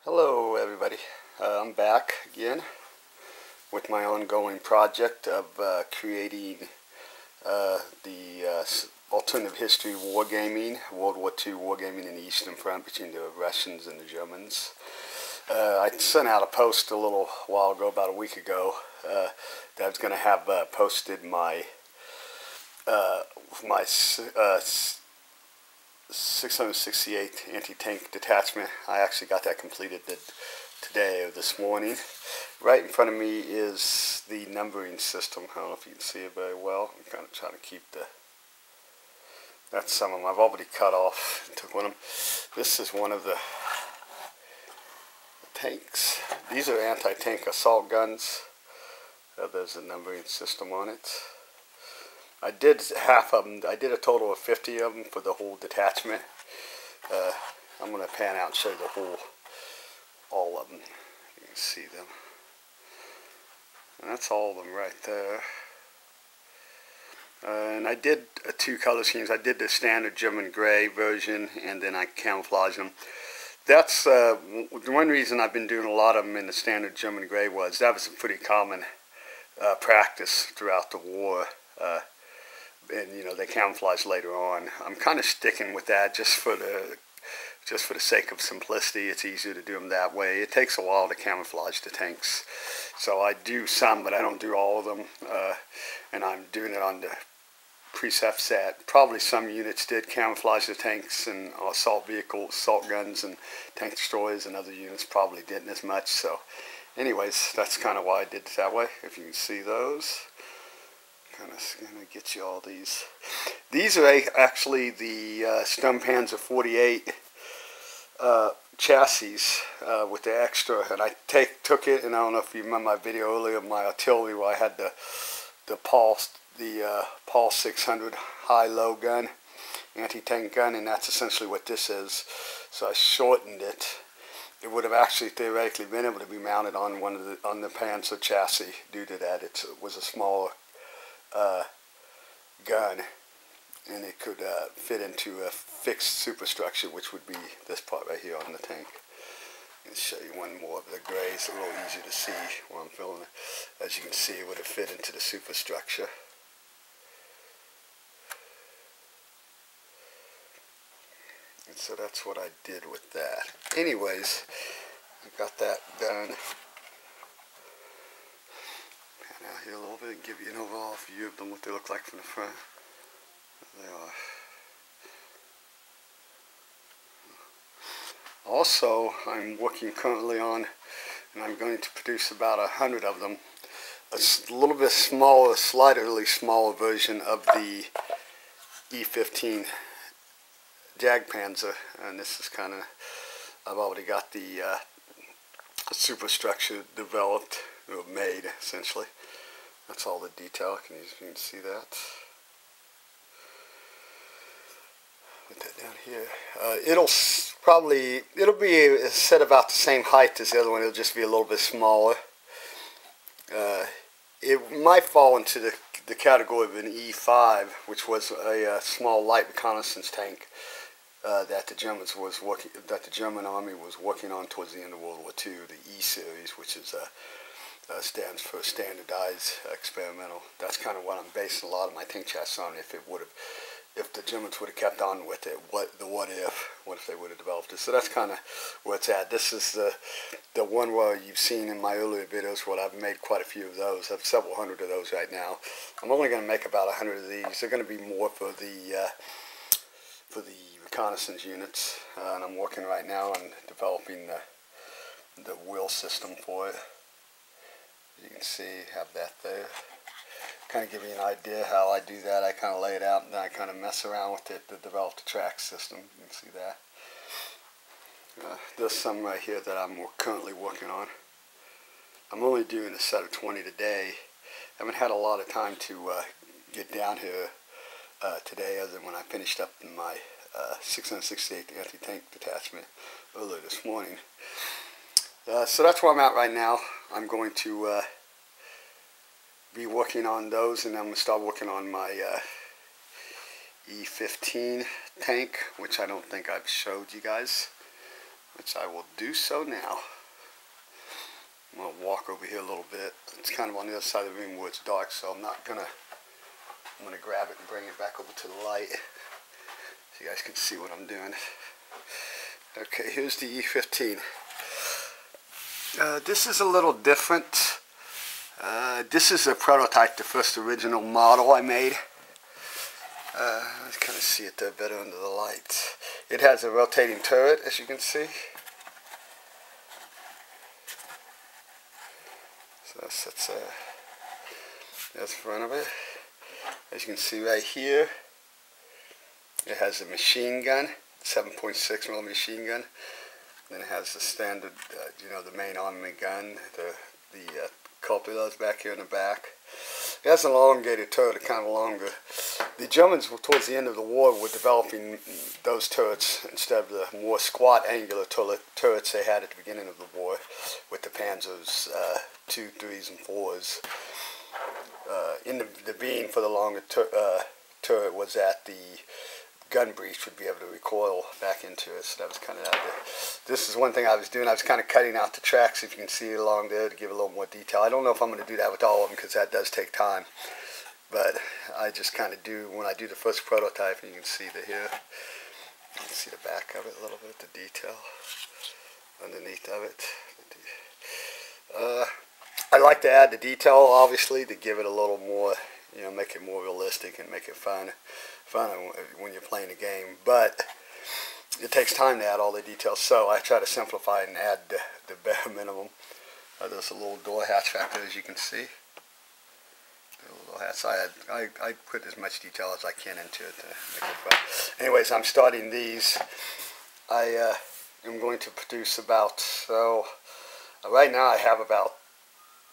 Hello everybody, I'm back again with my ongoing project of creating the alternative history wargaming, World War II wargaming in the Eastern Front between the Russians and the Germans. I sent out a post a little while ago, about a week ago, that I was going to have posted my 668th anti-tank detachment. I actually got that completed today or this morning. Right in front of me is the numbering system. I don't know if you can see it very well. I'm kind of trying to keep that's some of them. I've already cut off, took one of them. This is one of the tanks. These are anti-tank assault guns. There's a numbering system on it. I did half of them. I did a total of 50 of them for the whole detachment. I'm going to pan out and show you all of them. You can see them. And that's all of them right there. And I did two color schemes. I did the standard German gray version, and then I camouflaged them. That's the one reason I've been doing a lot of them in the standard German gray was that was a pretty common practice throughout the war. And you know, they camouflage later on. I'm kind of sticking with that just for the sake of simplicity. It's easier to do them that way. It takes a while to camouflage the tanks, so I do some, but I don't do all of them. And I'm doing it on the precept set. Probably some units did camouflage the tanks, and assault vehicles, assault guns, and tank destroyers, and other units probably didn't as much. So, anyways, that's kind of why I did it that way. If you can see those. Kind of gonna get you all these. These are actually the Sturmpanzer 48 chassis with the extra, and I took it, and I don't know if you remember my video earlier of my artillery where I had the Paul 600 high-low gun, anti-tank gun, and that's essentially what this is. So I shortened it. It would have actually theoretically been able to be mounted on on the Panzer chassis due to that. It was a smaller gun, and it could fit into a fixed superstructure, which would be this part right here on the tank. I'll show you one more of the grays, a little easier to see while I'm filming it. As you can see, it would have fit into the superstructure. And so that's what I did with that. Anyways, I got that done. Now here a little bit and give you an overall view of them, what they look like from the front. There they are. Also, I'm working currently on, and I'm going to produce about 100 of them, a little bit smaller, slightly smaller version of the E-15 Jagdpanzer, and this is kind of, I've already got the superstructure developed, or made essentially. That's all the detail. You can see that. Put that down here. It'll be set about the same height as the other one. It'll just be a little bit smaller. It might fall into the category of an E5, which was a small light reconnaissance tank that the German army was working on towards the end of World War II. The E series, which is stands for standardized experimental. That's kind of what I'm basing a lot of my tank chassis on. If the Germans would have kept on with it, what if they would have developed it? So that's kind of where it's at. This is the one where you've seen in my earlier videos where I've made quite a few of those. I have several hundred of those right now. I'm only going to make about 100 of these. They're going to be more for the reconnaissance units, and I'm working right now on developing the wheel system for it. You can see, have that there. Kind of give you an idea how I do that. I kind of lay it out and then I kind of mess around with it to develop the track system. You can see that. There's some right here that I'm currently working on. I'm only doing a set of 20 today. I haven't had a lot of time to get down here today, other than when I finished up in my 668th anti-tank detachment earlier this morning. So that's where I'm at right now. I'm going to be working on those, and I'm going to start working on my E-15 tank, which I don't think I've showed you guys. which I will do so now. I'm going to walk over here a little bit. It's kind of on the other side of the room where it's dark, so I'm going to grab it and bring it back over to the light so you guys can see what I'm doing. Okay, here's the E15. This is a little different. This is a prototype, the first original model I made. Let's kind of see it there better under the light. It has a rotating turret, as you can see. So that's the front of it. As you can see right here, it has a machine gun, 7.6 millimeter machine gun. Then it has the standard, the main armament gun, the cupolas back here in the back. It has an elongated turret, kind of longer. The Germans, towards the end of the war, were developing those turrets instead of the more squat, angular turrets they had at the beginning of the war with the Panzers 2, 3s, and 4s. In the beam for the longer turret was that the gun breech would be able to recoil back into it, so that was kind of out there. This is one thing I was doing. I was kind of cutting out the tracks, if you can see it along there, to give a little more detail. I don't know if I'm going to do that with all of them because that does take time, but I just kind of do when I do the first prototype, and you can see here. You can see the back of it a little bit, the detail underneath of it. I like to add the detail, obviously, to give it a little more, make it more realistic and make it fun when you're playing the game. But it takes time to add all the details, so I try to simplify it and add the bare minimum. There's a little door hatch back there, as you can see. The little hatch. I put as much detail as I can into it to make it fun. Anyways, I'm starting these. I am going to produce right now I have about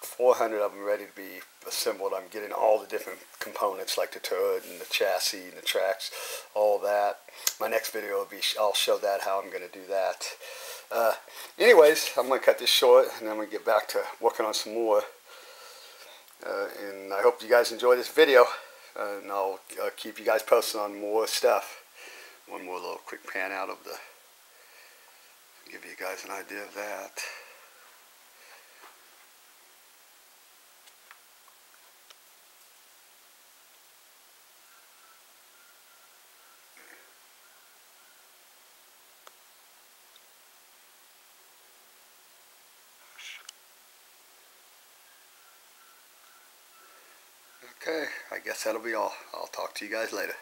400 of them ready to be assembled. I'm getting all the different components like the turret and the chassis and the tracks, all that. My next video will be, I'll show that, how I'm going to do that. Anyways, I'm going to cut this short and then we get back to working on some more. And I hope you guys enjoy this video, and I'll keep you guys posted on more stuff. One more little quick pan out of give you guys an idea of that. Okay, I guess that'll be all. I'll talk to you guys later.